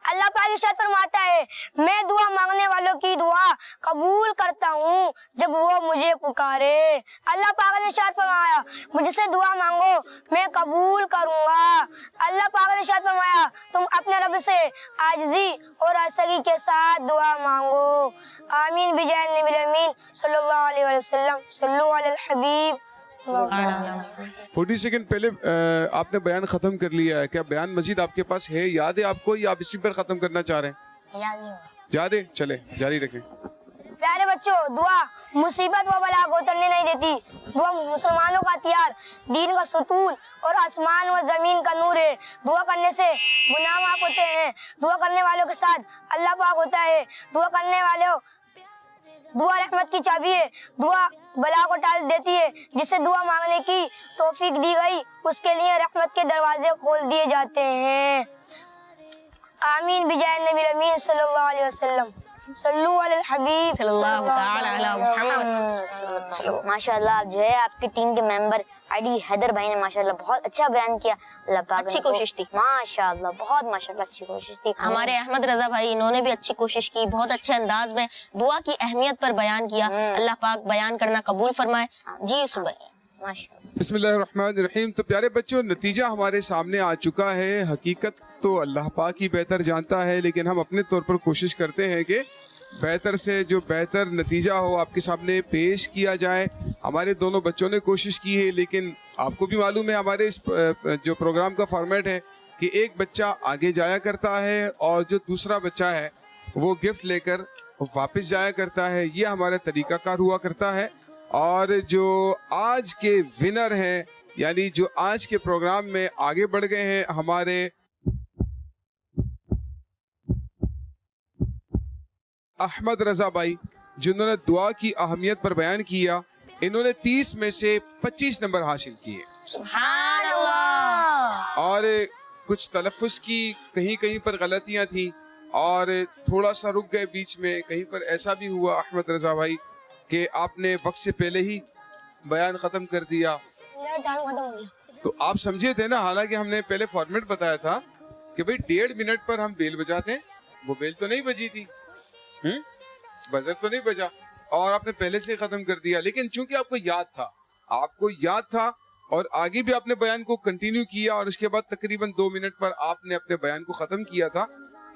अल्लाह पाक इरशाद फरमाता है, मैं दुआ मांगने वालों की दुआ कबूल करता हूँ जब वो मुझे पुकारे। अल्लाह पाक ने इरशाद फरमाया, मुझसे दुआ मांगो मैं कबूल करूँगा। अल्लाह पाक ने इरशाद फरमाया, तुम अपने रब से आजिज़ी और आसगी के साथ दुआ मांगो। आमीन बिजाय नबी अमीन सल्लल्लाहु अलैहि वसल्लम सल्लु अलल हबीब। 40 सेकंड पहले आपने बयान खत्म कर लिया है, क्या बयान मजीद आपके पास है? याद है आपको या आप इसी पर खत्म करना चाह रहे हैं? याद है, चले जारी रखें। प्यारे बच्चों, दुआ मुसीबत व बला को उतरने नहीं देती। दुआ मुसलमानों का हथियार, दीन का सुतून और आसमान व जमीन का नूर है। दुआ करने से गुनाह माफ होते हैं। दुआ करने वालों के साथ अल्लाह पाक होता है। दुआ करने वालों, दुआ रहमत की चाबी है। दुआ बला को टाल देती है। जिसे दुआ मांगने की तौफीक दी गई उसके लिए रहमत के दरवाजे खोल दिए जाते हैं। आमीन बिजाय नबी अमीन सल्लल्लाहु अलैहि वसल्लम सल्लु अलल हबीब सल्लल्लाहु ताला अला मुहम्मद। माशाल्लाह, आप जो है आपकी टीम के मेंबर अली हैदर भाई ने माशाल्लाह बहुत अच्छा बयान किया। अल्लाह पाक अच्छी कोशिश थी माशाल्लाह, बहुत माशाल्लाह अच्छी कोशिश थी। हमारे अहमद रजा भाई, इन्होंने भी अच्छी कोशिश की, बहुत अच्छे अंदाज में दुआ की अहमियत पर बयान किया। अल्लाह पाक बयान करना कबूल फरमाए। जी सुबह माशाल्लाह। बिस्मिल्लाहिर्रहमानिर्रहीम। तो प्यारे बच्चों, नतीजा हमारे सामने आ चुका है। हकीकत तो अल्लाह पाक ही बेहतर जानता है, लेकिन हम अपने तौर पर कोशिश करते हैं कि बेहतर से जो बेहतर नतीजा हो आपके सामने पेश किया जाए। हमारे दोनों बच्चों ने कोशिश की है, लेकिन आपको भी मालूम है हमारे इस जो प्रोग्राम का फॉर्मेट है कि एक बच्चा आगे जाया करता है और जो दूसरा बच्चा है वो गिफ्ट लेकर वापस जाया करता है। ये हमारा तरीकाकार हुआ करता है। और जो आज के विनर हैं, यानी जो आज के प्रोग्राम में आगे बढ़ गए हैं, हमारे अहमद रजा भाई, जिन्होंने दुआ की अहमियत पर बयान किया, इन्होंने 30 में से 25 नंबर हासिल किए। सुभान अल्लाह। और कुछ तलफ़ुज़ की कहीं कहीं पर गलतियां थी और थोड़ा सा रुक गए बीच में। कहीं पर ऐसा भी हुआ अहमद रजा भाई कि आपने वक्त से पहले ही बयान ख़त्म कर दिया। टाइम खत्म हो गया। तो आप समझे थे ना, हालांकि हमने पहले फॉर्मेट बताया था कि भाई 1.5 मिनट पर हम बेल बजाते हैं। वो बेल तो नहीं बजी थी, बजर तो नहीं बजा। اور آپ نے پہلے سے ختم کر دیا, لیکن چونکہ آپ کو یاد تھا اور آگے بھی آپ نے بیان کو کنٹینیو کیا اور اس کے بعد تقریباً 2 منٹ پر آپ نے اپنے بیان کو ختم کیا تھا,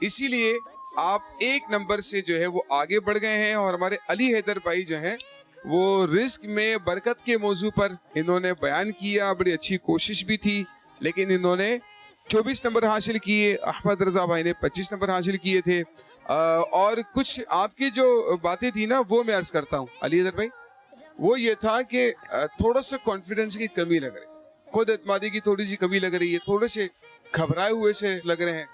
اسی لیے آپ 1 نمبر سے جو ہے وہ آگے بڑھ گئے ہیں. اور ہمارے علی حیدر بھائی جو ہیں وہ رزق میں برکت کے موضوع پر انہوں نے بیان کیا, بڑی اچھی کوشش بھی تھی, لیکن انہوں نے 24 نمبر حاصل کیے. احمد رضا بھائی نے 25 نمبر حاصل کیے تھے. اور کچھ آپ کی جو باتیں تھی نا وہ میں عرض کرتا ہوں علی حیدر بھائی, وہ یہ تھا کہ تھوڑا سا کانفیڈنس کی کمی لگ رہی, خود اعتمادی کی تھوڑی سی کمی لگ رہی ہے, تھوڑے سے گھبرائے ہوئے سے لگ رہے ہیں,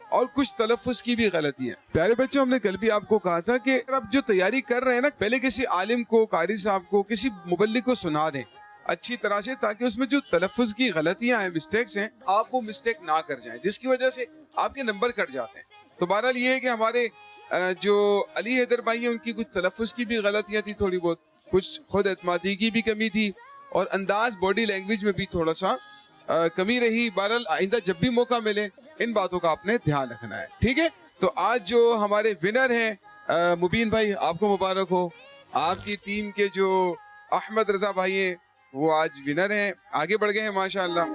اور کچھ تلفظ کی بھی غلطی ہے. پیارے بچوں, ہم نے کل بھی آپ کو کہا تھا کہ اب جو تیاری کر رہے ہیں نا, پہلے کسی عالم کو, قاری صاحب کو, کسی مبلغ کو سنا دیں اچھی طرح سے, تاکہ اس میں جو تلفظ کی غلطیاں ہیں, مسٹیکس ہیں, آپ وہ مسٹیک نہ کر جائیں, جس کی وجہ سے آپ کے نمبر کٹ جاتے ہیں. تو بہرحال یہ ہے کہ ہمارے جو علی حیدر بھائی ہیں ان کی کچھ تلفظ کی بھی غلطیاں تھی تھوڑی بہت, کچھ خود اعتمادی کی بھی کمی تھی, اور انداز باڈی لینگویج میں بھی تھوڑا سا کمی رہی. بہرحال آئندہ جب بھی موقع ملے ان باتوں کا آپ نے دھیان رکھنا ہے, ٹھیک ہے. تو آج جو ہمارے ونر ہیں مبین بھائی, آپ کو مبارک ہو. آپ کی ٹیم کے جو احمد رضا بھائی ہیں وہ آج ونر ہیں, آگے بڑھ گئے ہیں ماشاءاللہ.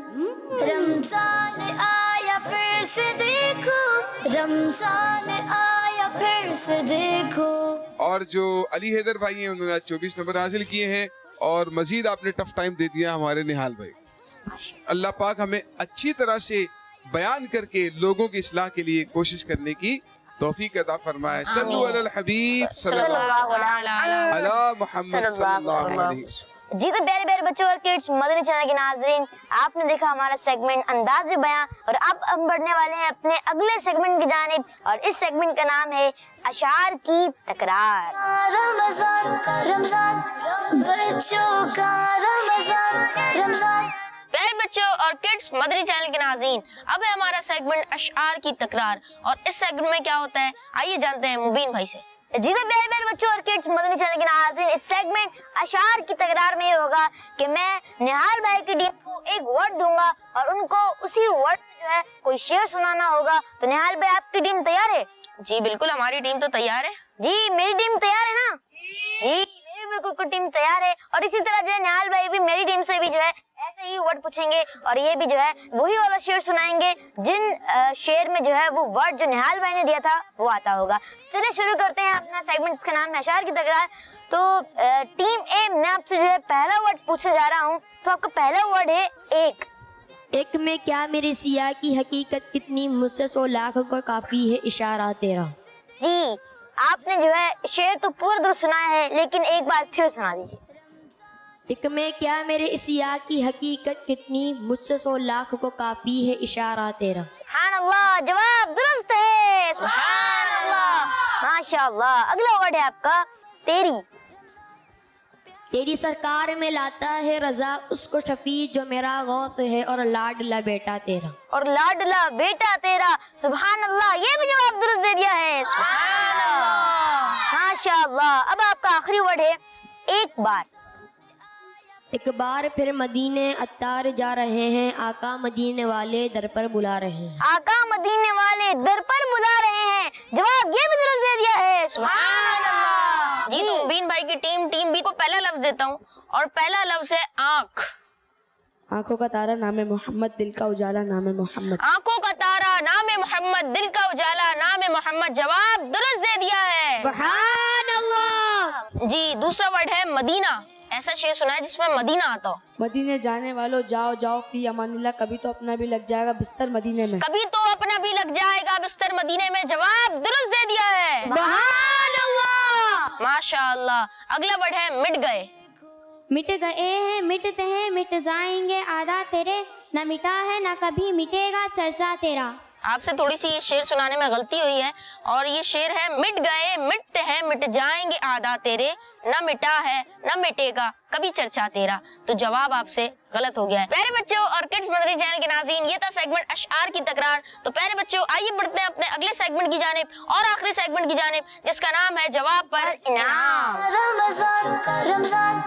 رمضان آیا پھر سے دیکھو, رمضان آیا پھر سے دیکھو. اور جو علی حیدر بھائی ہیں انہوں نے 24 نمبر حاصل کیے ہیں, اور مزید آپ نے ٹف ٹائم دے دیا ہمارے نہال بھائی. اللہ پاک ہمیں اچھی طرح سے بیان کر کے لوگوں کی اصلاح کے لیے کوشش کرنے کی توفیق عطا فرمائے. صلو علی الحبیب صلی اللہ علی محمد صلی اللہ علیہ وسلم. جی تو پیارے پیارے بچوں اور کڈس مدنی چینل کے ناظرین, آپ نے دیکھا ہمارا سیگمنٹ انداز بیاں, اور اب ہم بڑھنے والے ہیں اپنے اگلے سیگمنٹ کی جانب, اور اس سیگمنٹ کا نام ہے اشعار کی تکرار. رمضان رمضان بچوں کا رمضان رمضان. پیارے بچوں اور کڈس مدنی چینل کے ناظرین, اب ہے ہمارا سیگمنٹ اشعار کی تکرار, اور اس سیگمنٹ میں کیا ہوتا ہے آئیے جانتے ہیں مبین بھائی سے. جی تو پیارے پیارے بچوں اور کڈس مدنی چینل کے ناظرین, اس سیگمنٹ اشعار کی تکرار میں یہ ہوگا کہ میں نہال بھائی کی ٹیم کو ایک ورڈ دوں گا, اور ان کو اسی ورڈ سے جو ہے کوئی شعر سنانا ہوگا. تو نہال بھائی آپ کی ٹیم تیار ہے؟ جی بالکل, ہماری ٹیم تو تیار ہے. جی میری ٹیم تیار ہے نا؟ جی میری بالکل ٹیم تیار ہے. اور اسی طرح جو ہے نہال بھائی بھی میری ٹیم سے بھی جو ہے ایسے ہی ورڈ پوچھیں گے, اور یہ بھی جو ہے وہی والا شعر سنائیں گے جن شعر میں جو ہے وہ ورڈ جو نہال بھائی نے دیا تھا وہ آتا ہوگا. چلیے شروع کرتے ہیں اپنا سیگمنٹ, اس کا نام ہے اشعار کی تکرار. تو ٹیم اے, میں آپ سے جو ہے پہلا ورڈ پوچھنے جا رہا ہوں. تو آپ کا پہلا ورڈ ہے ایک. ایک میں کیا میرے سیاہ کی حقیقت کتنی, مجھ سے 100 لاکھ کو کافی ہے اشارہ تیرا. جی آپ نے جو ہے شعر تو پورا درست سنا ہے, لیکن ایک بار پھر سنا دیجیے. ایک میں کیا میرے سیاہ کی حقیقت کتنی, مجھ سے 100 لاکھ کو کافی ہے اشارہ تیرا. سبحان اللہ, جواب درست ہے. سبحان اللہ, ماشاء اللہ. اگلا ورڈ ہے آپ کا تیری. تیری سرکار میں لاتا ہے رضا اس کو شفیع جو میرا غوث ہے, اور لاڈلا بیٹا تیرا. اور لاڈلا بیٹا تیرا. سبحان اللہ, یہ بھی جواب درست دے دیا ہے. سبحان اللہ, ماشاء اللہ. اب آپ کا آخری ورڈ ہے ایک بار. ایک بار پھر مدینے عطار جا رہے ہیں, آقا مدینے والے در پر بلا رہے ہیں. آقا مدینے والے در پر بلا رہے ہیں. جواب یہ بھی درست دے دیا ہے. سبحان اللہ. جی تو مبین بھائی کی ٹیم بی کو پہلا لفظ دیتا ہوں, اور پہلا لفظ ہے آنکھ. آنکھوں کا تارا نام محمد, دل کا اجالا نام محمد. آنکھوں کا تارا نام محمد, دل کا اجالا نام محمد. جواب درست دے دیا ہے. سبحان اللہ. جی دوسرا ورڈ ہے مدینہ. ایسا شعر سنا ہے جس میں مدینہ آتا ہو. مدینے جانے والوں جاؤ جاؤ فی امان اللہ, کبھی تو اپنا بھی لگ جائے گا بستر مدینے میں. کبھی تو اپنا بھی لگ جائے گا بستر مدینے میں. جواب درست دے دیا ہے. سبحان اللہ. ماشاء اللہ. اگلا ورڈ ہے مٹ گئے. مٹ گئے ہیں, مٹتے ہیں, مٹ جائیں گے آدھا تیرے, نہ مٹا ہے نہ کبھی مٹے گا چرچا تیرا. آپ سے تھوڑی سی یہ شعر سنانے میں غلطی ہوئی ہے, اور یہ شعر ہے مٹ گئے, مٹتے ہیں, مٹ جائیں گے آدھا تیرے, نہ مٹا ہے نہ مٹے گا کبھی چرچا تیرا. تو جواب آپ سے غلط ہو گیا ہے. پیارے بچوں اور کڈس مدنی چینل کے ناظرین, یہ تھا سیگمنٹ اشعار کی تکرار. تو پیارے بچوں آئیے بڑھتے ہیں اپنے اگلے سیگمنٹ کی جانب, اور آخری سیگمنٹ کی جانب, جس کا نام ہے جواب پر انعام. رمضان رمضان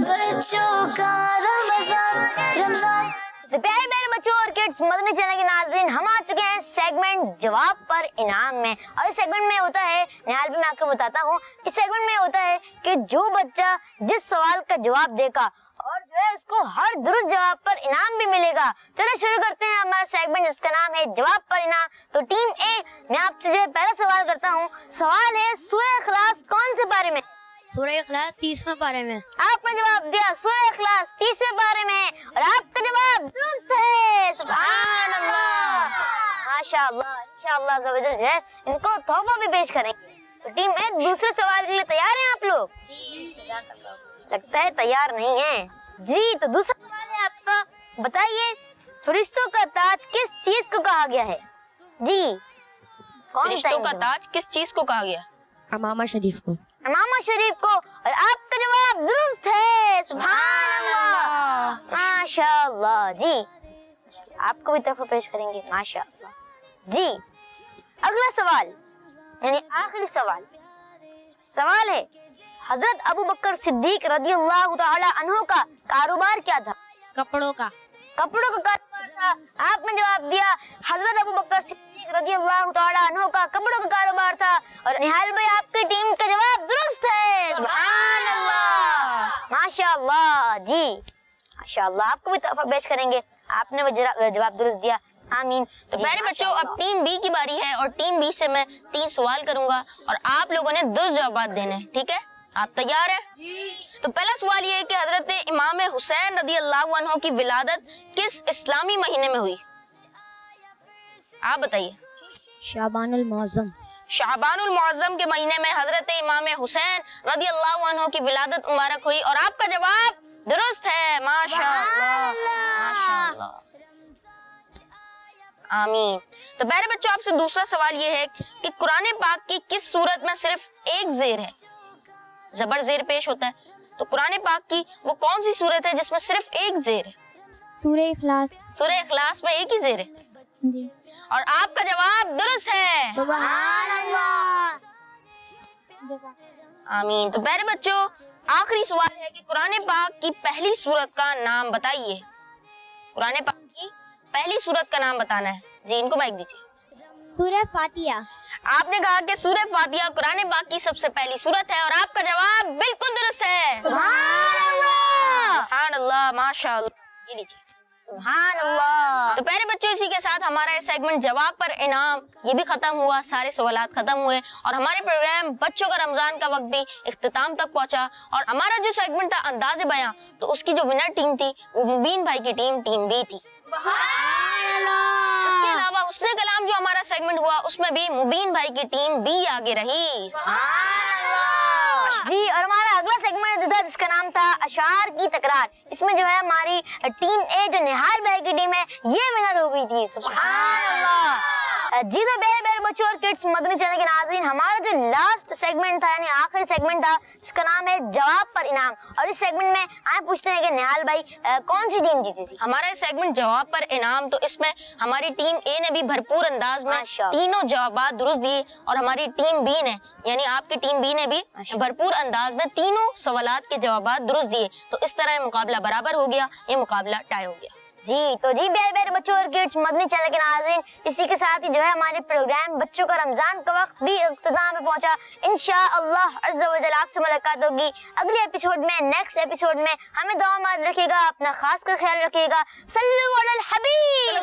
بچوں کا رمضان رمضان तो प्यारे प्यारे बच्चों और किड्स, मदनी चैनल के नाज़रीन, हम आ चुके हैं सेगमेंट जवाब पर इनाम में। और इस सेगमेंट में होता है, निहाल भी मैं आपको बताता हूँ, इस सेगमेंट में होता है कि जो बच्चा जिस सवाल का जवाब देगा और जो है उसको हर दुरुस्त जवाब पर इनाम भी मिलेगा। चलो शुरू करते हैं हमारा सेगमेंट जिसका नाम है जवाब पर इनाम। तो टीम ए, मैं आपसे जो है पहला सवाल करता हूँ। सवाल है सूरह इखलास कौन से पारे में? सूरह इखलास 30वें पारे में। आपने जवाब दिया सूरह इखलास 30वें पारे में और आपका जवाब दुरुस्त है। सुभान अल्लाह, माशाअल्लाह। इंशाअल्लाह ज़वजल जो है इनको तोहफा भी पेश करेंगे। तो टीम ए, दूसरे सवाल के लिए तैयार हैं आप लोग? लगता है तैयार नहीं है जी। तो दूसरा सवाल है आपका, बताइए फरिश्तों का ताज किस चीज को कहा गया है? जी कौन? फरिश्तों का ताज किस चीज को कहा गया? अमामा शरीफ को। इमाम शरीफ को। और आपका जवाब दुरुस्त है। सुभान अल्लाह, माशाअल्लाह जी। आपको भी तोहफा पेश करेंगे, माशाअल्लाह जी। अगला सवाल यानी आखिरी सवाल है, हजरत अबू बकर सिद्दीक रज़ियल्लाहु ताला अन्हु का कारोबार क्या था? कपड़ों का कारोबार था। आपने जवाब दिया हजरत अबू बकर सिद्दीक रज़ियल्लाहु ताला अन्हु का कपड़ों का कारोबार था। और निहाल भाई आपकी टीम का जवाब दुरुस्त है। सुभान अल्लाह, माशाअल्लाह जी, माशाअल्लाह। आपको भी तोहफा पेश करेंगे, आपने वो जवाब दुरुस्त दिया। आमीन। तो प्यारे बच्चों, अब टीम बी की बारी है और टीम बी से मैं 3 सवाल करूंगा और आप लोगों ने दुरुस्त जवाब देने, ठीक है? आप तैयार हैं? तो पहला सवाल ये है कि हजरत इमाम हुसैन रज़ियल्लाहु अन्हु की विलादत किस इस्लामी महीने में हुई? आप बताइए। शाबानुल मुअज़्ज़म। शाबानुल मुअज़्ज़म के महीने में हजरत इमाम हुसैन रज़ियल्लाहु अन्हु की विलादत मुबारक हुई और आपका जवाब दुरुस्त है। माशाअल्लाह, माशाअल्लाह, आमीन। तो प्यारे बच्चों, आपसे दूसरा सवाल ये है कि कुरान पाक की किस सूरत में सिर्फ एक जेर है? जबर जेर पेश होता है। तो कुरान पाक की वो कौन सी सूरत है जिसमें सिर्फ एक जेर है? सूरह इखलास। सूरह इखलास में एक ही जेर है जी। और आपका जवाब दुरुस्त है। सुभान अल्लाह, आमीन। तो प्यारे बच्चों, आखिरी सवाल है कि कुरान पाक की पहली सूरत का नाम बताइए। कुरान पाक की पहली सूरत का नाम बताना है जी। इनको माइक दीजिए। सूरह फातिहा। आपने कहा कि सूरह फातिहा कुरान पाक की सबसे पहली सूरत है और आपका जवाब बिल्कुल दुरुस्त है। सुभान अल्लाह, सुभान अल्लाह, माशाअल्लाह। ये लीजिए। सुभान अल्लाह। तो प्यारे बच्चों, इसी के साथ हमारा ये सेगमेंट जवाब पर इनाम ये भी खत्म हुआ, सारे सवालात खत्म हुए और हमारे प्रोग्राम बच्चों का रमजान का वक्त भी इख्तिताम तक पहुंचा। और हमारा जो सेगमेंट था अंदाज़े बयां, तो उसकी जो विनर टीम थी वो मुबीन भाई की टीम बी थी। इसके अलावा उसने कलाम जो हमारा सेगमेंट हुआ उसमें भी मुबीन भाई की टीम बी आगे रही जी। और हमारा अगला सेगमेंट जो था जिसका नाम था अशार की तकरार, इसमें जो है हमारी टीम ए जो निहाल भाई की टीम है ये विनर हो गई थी। सुभान अल्लाह जी। तो प्यारे बच्चों और किड्स, मदनी चैनल के नाज़रीन, हमारा जो लास्ट सेगमेंट था यानी आखिरी सेगमेंट था जिसका नाम है जवाब पर इनाम। और इस सेगमेंट में आए पूछते हैं कि निहाल भाई कौन सी टीम जीती थी? हमारा सेगमेंट जवाब पर इनाम, तो इसमें हमारी टीम ए ने भी भरपूर अंदाज में माशाअल्लाह तीनों जवाबात दुरुस्त दिए और हमारी टीम बी ने यानी आपकी टीम बी ने भी भरपूर अंदाज में तीनों सवालात के जवाबात दुरुस्त दिए। तो इस तरह मुकाबला बराबर हो गया, ये मुकाबला टाई हो गया जी। तो जी प्यारे बच्चों और किड्स, मदनी चैनल के नाज़रीन, इसी के साथ ही जो है हमारे प्रोग्राम बच्चों का रमजान का वक्त भी इख्तिताम में पहुंचा। इंशाअल्लाह अज़्ज़ा व जल आपसे मुलाकात होगी अगले एपिसोड में, नेक्स्ट एपिसोड में। हमें दुआ में याद रखिएगा, अपना खास कर ख्याल रखिएगा। सल्लल्लाहु अलल हबीब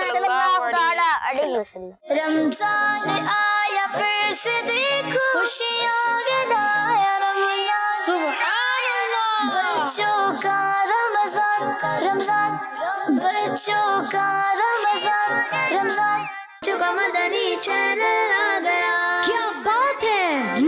सल्लल्लाहु तआला अलैहि वसल्लम। रमजान आया फिर से देखो, खुशियाँ गिराया रमजान। सुभान अल्लाह, बच्चों का रमजान, बच्चों का रमजान, जो का मदनी चैनल आ गया। क्या बात है।